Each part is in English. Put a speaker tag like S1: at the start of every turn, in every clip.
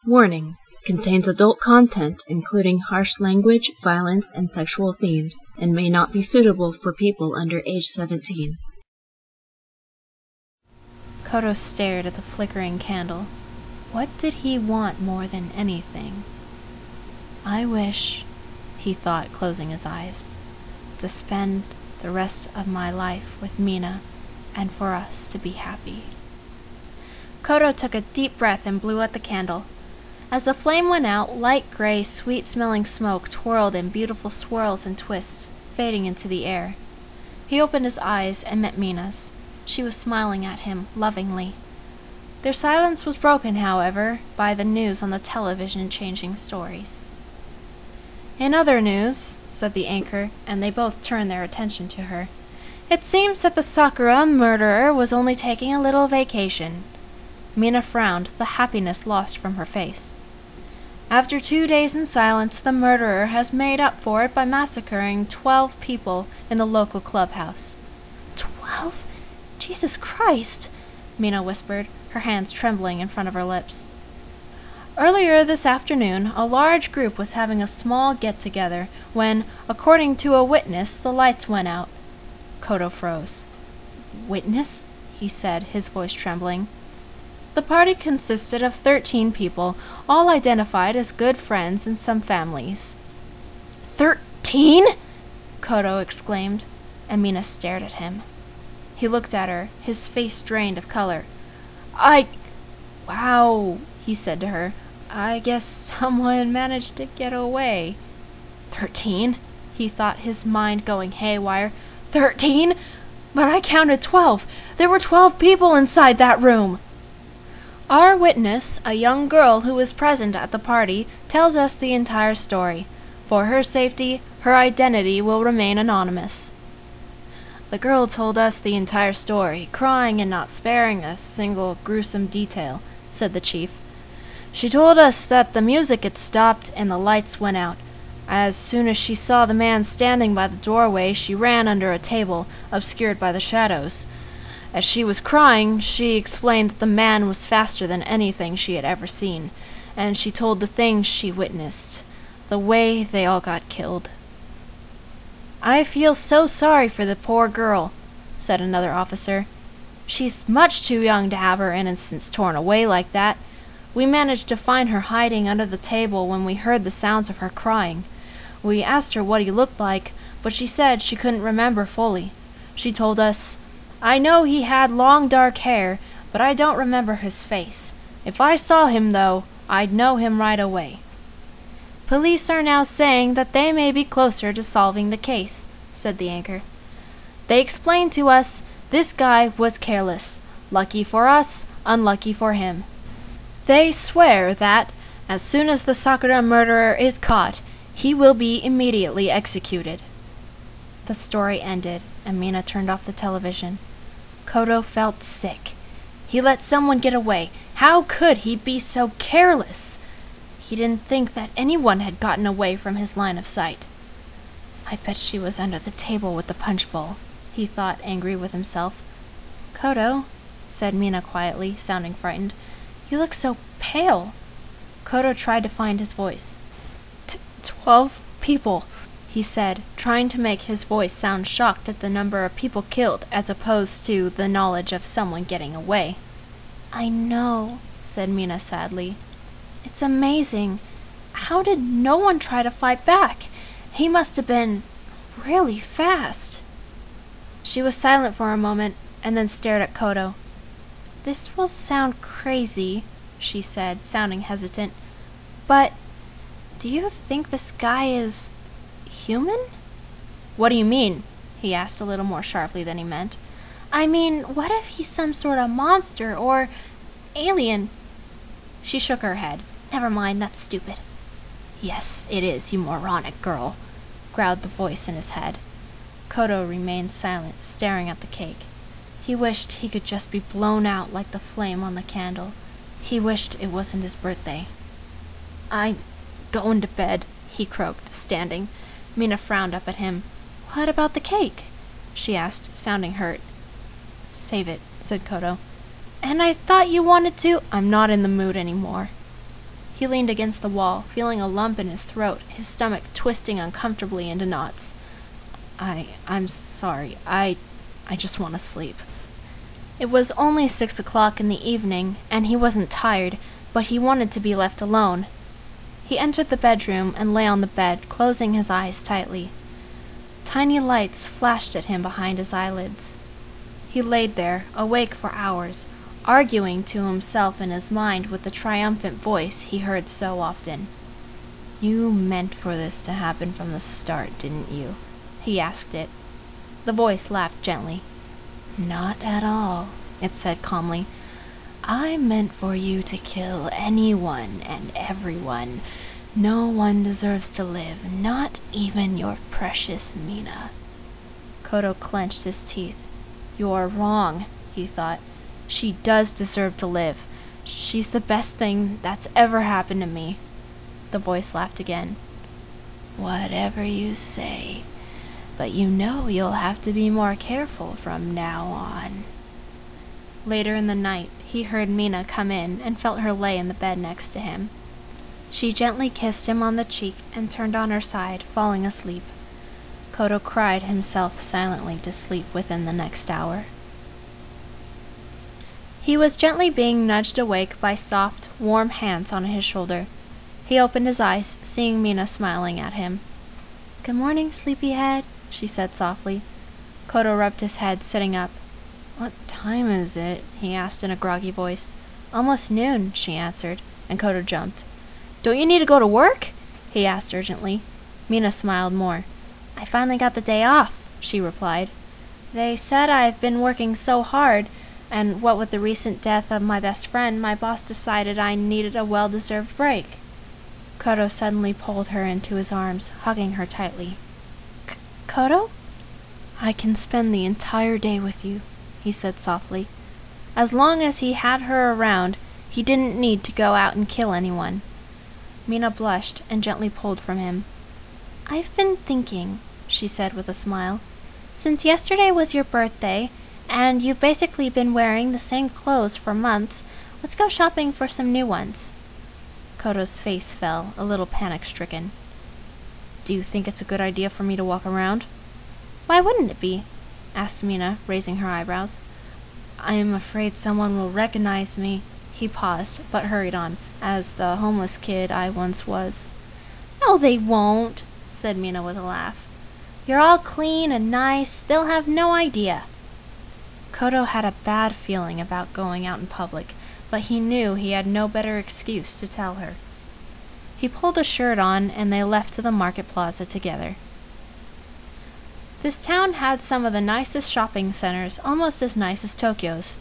S1: Warning: contains adult content including harsh language, violence, and sexual themes, and may not be suitable for people under age 17.
S2: Kodo stared at the flickering candle. What did he want more than anything? I wish, he thought, closing his eyes, to spend the rest of my life with Mina and for us to be happy. Kodo took a deep breath and blew out the candle. As the flame went out, light gray, sweet-smelling smoke twirled in beautiful swirls and twists, fading into the air. He opened his eyes and met Mina's. She was smiling at him lovingly. Their silence was broken, however, by the news on the television changing stories. In other news, said the anchor, and they both turned their attention to her, it seems that the Sakura murderer was only taking a little vacation. Mina frowned, the happiness lost from her face. After 2 days in silence, the murderer has made up for it by massacring 12 people in the local clubhouse. 12? Jesus Christ! Mina whispered, her hands trembling in front of her lips. Earlier this afternoon, a large group was having a small get-together when, according to a witness, the lights went out. Kodo froze. Witness? He said, his voice trembling. The party consisted of 13 people, all identified as good friends and some families. 13? Kodo exclaimed, and Mina stared at him. He looked at her, his face drained of color. Wow, he said to her. I guess someone managed to get away. 13? He thought, his mind going haywire. 13? But I counted 12. There were 12 people inside that room. Our witness, a young girl who was present at the party, tells us the entire story. For her safety, her identity will remain anonymous. The girl told us the entire story, crying and not sparing a single gruesome detail, said the chief. She told us that the music had stopped and the lights went out. As soon as she saw the man standing by the doorway, she ran under a table, obscured by the shadows. As she was crying, she explained that the man was faster than anything she had ever seen, and she told the things she witnessed, the way they all got killed. I feel so sorry for the poor girl, said another officer. She's much too young to have her innocence torn away like that. We managed to find her hiding under the table when we heard the sounds of her crying. We asked her what he looked like, but she said she couldn't remember fully. She told us, I know he had long dark hair, but I don't remember his face. If I saw him, though, I'd know him right away. Police are now saying that they may be closer to solving the case, said the anchor. They explained to us this guy was careless. Lucky for us, unlucky for him. They swear that, as soon as the Sakura murderer is caught, he will be immediately executed. The story ended, and Mina turned off the television. Kodo felt sick. He let someone get away. How could he be so careless? He didn't think that anyone had gotten away from his line of sight. I bet she was under the table with the punch bowl, he thought, angry with himself. Kodo, said Mina quietly, sounding frightened, you look so pale. Kodo tried to find his voice. 12 people, he said, trying to make his voice sound shocked at the number of people killed as opposed to the knowledge of someone getting away. I know, said Mina sadly. It's amazing. How did no one try to fight back? He must have been really fast. She was silent for a moment and then stared at Kodo. This will sound crazy, she said, sounding hesitant, but do you think this guy is human? What do you mean? He asked a little more sharply than he meant. I mean, what if he's some sort of monster or alien? She shook her head. Never mind, that's stupid. Yes, it is, you moronic girl, growled the voice in his head. Kodo remained silent, staring at the cake. He wished he could just be blown out like the flame on the candle. He wished it wasn't his birthday. I'm going to bed, he croaked, standing. Mina frowned up at him. What about the cake? She asked, sounding hurt. Save it, said Kodo. And I thought you wanted to. I'm not in the mood anymore. He leaned against the wall, feeling a lump in his throat, his stomach twisting uncomfortably into knots. I'm sorry. I just want to sleep. It was only 6 o'clock in the evening, and he wasn't tired, but he wanted to be left alone. He entered the bedroom and lay on the bed, closing his eyes tightly. Tiny lights flashed at him behind his eyelids. He laid there, awake for hours, arguing to himself in his mind with the triumphant voice he heard so often. "You meant for this to happen from the start, didn't you?" he asked it. The voice laughed gently. "Not at all," it said calmly. "I meant for you to kill anyone and everyone. No one deserves to live, not even your precious Mina." Kodo clenched his teeth. "You're wrong," he thought. "She does deserve to live. She's the best thing that's ever happened to me." The voice laughed again. "Whatever you say, but you know you'll have to be more careful from now on." Later in the night, he heard Mina come in and felt her lay in the bed next to him. She gently kissed him on the cheek and turned on her side, falling asleep. Kodo cried himself silently to sleep within the next hour. He was gently being nudged awake by soft, warm hands on his shoulder. He opened his eyes, seeing Mina smiling at him. "Good morning, sleepyhead," she said softly. Kodo rubbed his head, sitting up. "What time is it?" he asked in a groggy voice. "Almost noon," she answered, and Kodo jumped. "Don't you need to go to work?" he asked urgently. Mina smiled more. "I finally got the day off," she replied. "They said I've been working so hard, and what with the recent death of my best friend, my boss decided I needed a well-deserved break." Kodo suddenly pulled her into his arms, hugging her tightly. "Kodo?" "I can spend the entire day with you," he said softly. As long as he had her around, he didn't need to go out and kill anyone. Mina blushed and gently pulled from him. "I've been thinking," she said with a smile. "Since yesterday was your birthday, and you've basically been wearing the same clothes for months, let's go shopping for some new ones." Kodo's face fell, a little panic-stricken. "Do you think it's a good idea for me to walk around?" "Why wouldn't it be?" asked Mina, raising her eyebrows. "I am afraid someone will recognize me." He paused, but hurried on, "as the homeless kid I once was." "No, they won't," said Mina with a laugh. "You're all clean and nice. They'll have no idea." Kodo had a bad feeling about going out in public, but he knew he had no better excuse to tell her. He pulled a shirt on, and they left to the market plaza together. This town had some of the nicest shopping centers, almost as nice as Tokyo's.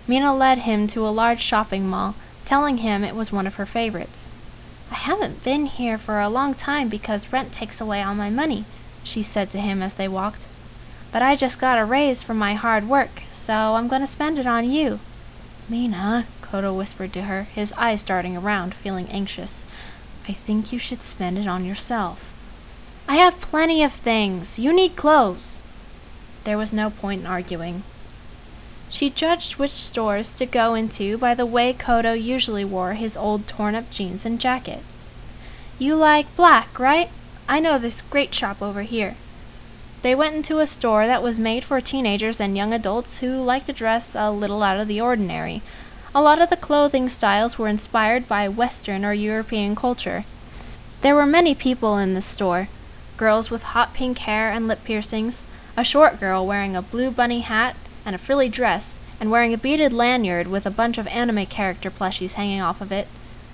S2: Mina led him to a large shopping mall, telling him it was one of her favorites. "I haven't been here for a long time because rent takes away all my money," she said to him as they walked. "But I just got a raise from my hard work, so I'm going to spend it on you." "Mina," Kodo whispered to her, his eyes darting around, feeling anxious. "I think you should spend it on yourself." "I have plenty of things. You need clothes." There was no point in arguing. She judged which stores to go into by the way Kodo usually wore his old torn-up jeans and jacket. "You like black, right? I know this great shop over here." They went into a store that was made for teenagers and young adults who like to dress a little out of the ordinary. A lot of the clothing styles were inspired by Western or European culture. There were many people in the store. Girls with hot pink hair and lip piercings, a short girl wearing a blue bunny hat and a frilly dress, and wearing a beaded lanyard with a bunch of anime character plushies hanging off of it,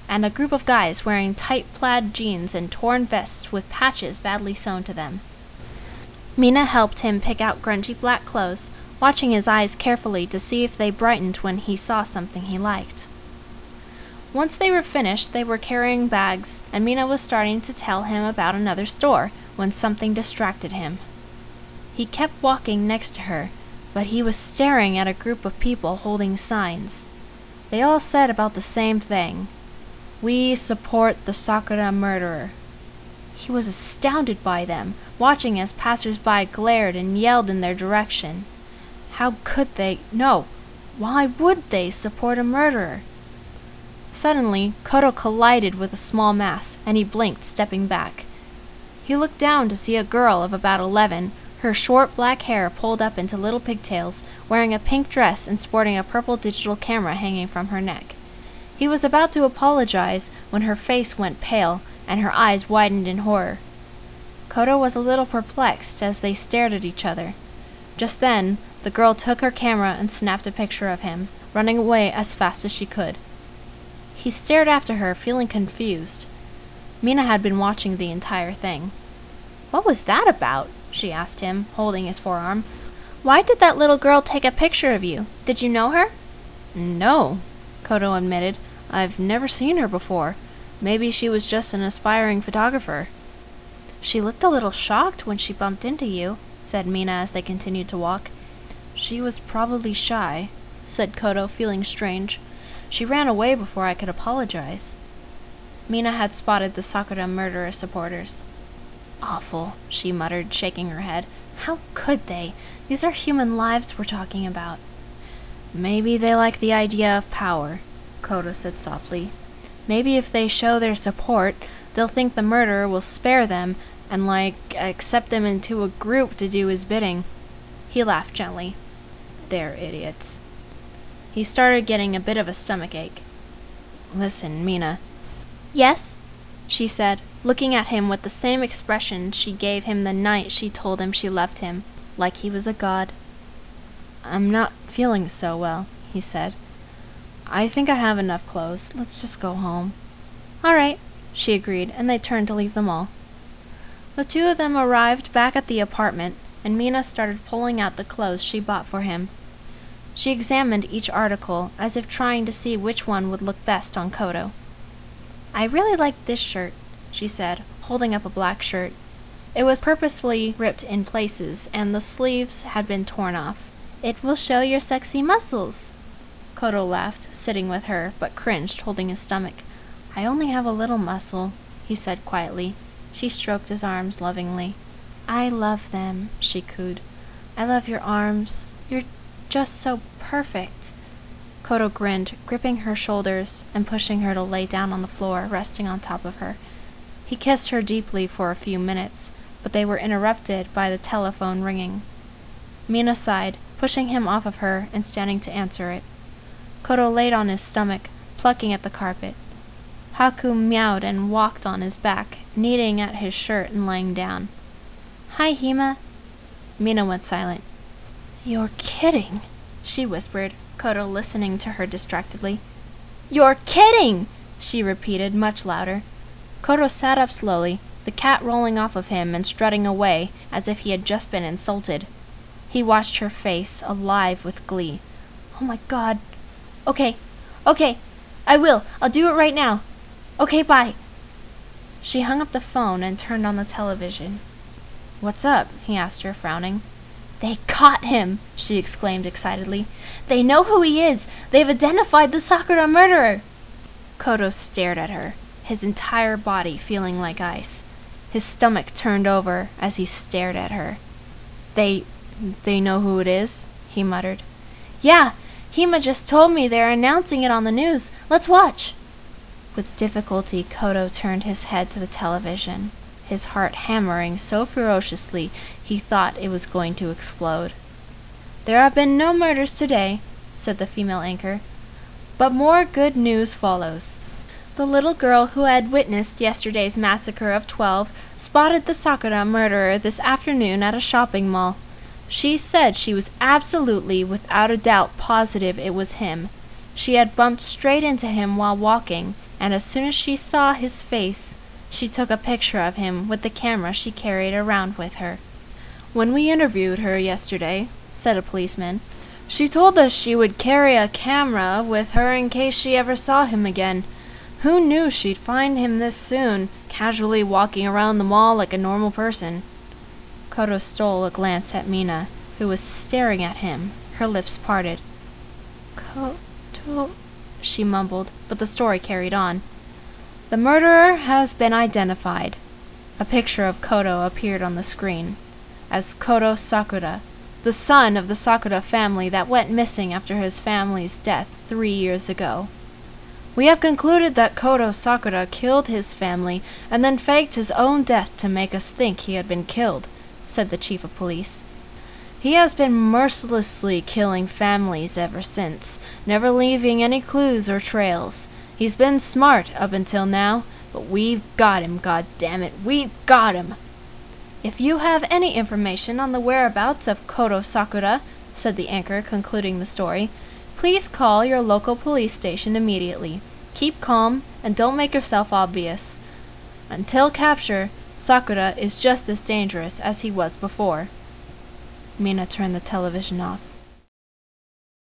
S2: and a group of guys wearing tight plaid jeans and torn vests with patches badly sewn to them. Mina helped him pick out grungy black clothes, watching his eyes carefully to see if they brightened when he saw something he liked. Once they were finished, they were carrying bags, and Mina was starting to tell him about another store, when something distracted him. He kept walking next to her, but he was staring at a group of people holding signs. They all said about the same thing. "We support the Sakura murderer." He was astounded by them, watching as passers-by glared and yelled in their direction. How could they? No, why would they support a murderer? Suddenly, Koto collided with a small mass, and he blinked, stepping back. He looked down to see a girl of about 11, her short black hair pulled up into little pigtails, wearing a pink dress and sporting a purple digital camera hanging from her neck. He was about to apologize when her face went pale and her eyes widened in horror. Koto was a little perplexed as they stared at each other. Just then, the girl took her camera and snapped a picture of him, running away as fast as she could. He stared after her, feeling confused. Mina had been watching the entire thing. "What was that about?" she asked him, holding his forearm. "Why did that little girl take a picture of you? Did you know her?" "No," Koto admitted. "I've never seen her before. Maybe she was just an aspiring photographer." "She looked a little shocked when she bumped into you," said Mina as they continued to walk. "She was probably shy," said Koto, feeling strange. "She ran away before I could apologize." Mina had spotted the Sakura murderer supporters. "Awful," she muttered, shaking her head. "How could they? These are human lives we're talking about." "Maybe they like the idea of power," Koto said softly. "Maybe if they show their support, they'll think the murderer will spare them and, accept them into a group to do his bidding." He laughed gently. "They're idiots." He started getting a bit of a stomachache. "Listen, Mina." "Yes?" she said, looking at him with the same expression she gave him the night she told him she loved him, like he was a god. "I'm not feeling so well," he said. "I think I have enough clothes. Let's just go home." "All right," she agreed, and they turned to leave the mall. The two of them arrived back at the apartment, and Mina started pulling out the clothes she bought for him. She examined each article, as if trying to see which one would look best on Koto. "I really like this shirt," she said, holding up a black shirt. It was purposefully ripped in places, and the sleeves had been torn off. "It will show your sexy muscles." Koto laughed, sitting with her, but cringed, holding his stomach. "I only have a little muscle," he said quietly. She stroked his arms lovingly. "I love them," she cooed. "I love your arms. You're just so perfect." Koto grinned, gripping her shoulders and pushing her to lay down on the floor, resting on top of her. He kissed her deeply for a few minutes, but they were interrupted by the telephone ringing. Mina sighed, pushing him off of her and standing to answer it. Koto laid on his stomach, plucking at the carpet. Haku meowed and walked on his back, kneading at his shirt and laying down. "Hi, Hima." Mina went silent. "You're kidding," she whispered, Koto listening to her distractedly. "You're kidding!" she repeated, much louder. Koto sat up slowly, the cat rolling off of him and strutting away as if he had just been insulted. He watched her face, alive with glee. "Oh my god. Okay, I will. I'll do it right now. Okay, bye." She hung up the phone and turned on the television. "What's up?" he asked her, frowning. "They caught him!" she exclaimed excitedly. "They know who he is! They've identified the Sakura murderer!" Koto stared at her, his entire body feeling like ice. His stomach turned over as he stared at her. They know who it is?" he muttered. "Yeah! Hima just told me they're announcing it on the news. Let's watch!" With difficulty, Koto turned his head to the television, his heart hammering so ferociously he thought it was going to explode. "There have been no murders today," said the female anchor, "but more good news follows. The little girl who had witnessed yesterday's massacre of 12 spotted the Sakura murderer this afternoon at a shopping mall. She said she was absolutely, without a doubt, positive it was him. She had bumped straight into him while walking, and as soon as she saw his face, she took a picture of him with the camera she carried around with her. When we interviewed her yesterday," said a policeman, "she told us she would carry a camera with her in case she ever saw him again. Who knew she'd find him this soon, casually walking around the mall like a normal person?" Koto stole a glance at Mina, who was staring at him, her lips parted. "Koto," she mumbled, but the story carried on. "The murderer has been identified." A picture of Koto appeared on the screen, as Koto Sakura, the son of the Sakura family that went missing after his family's death 3 years ago. We have concluded that Kodo Sakura killed his family and then faked his own death to make us think he had been killed, said the chief of police. He has been mercilessly killing families ever since, never leaving any clues or trails. He's been smart up until now, but we've got him, goddammit, we've got him! If you have any information on the whereabouts of Kodo Sakura, said the anchor, concluding the story, please call your local police station immediately. Keep calm and don't make yourself obvious. Until capture, Sakura is just as dangerous as he was before. Mina turned the television off.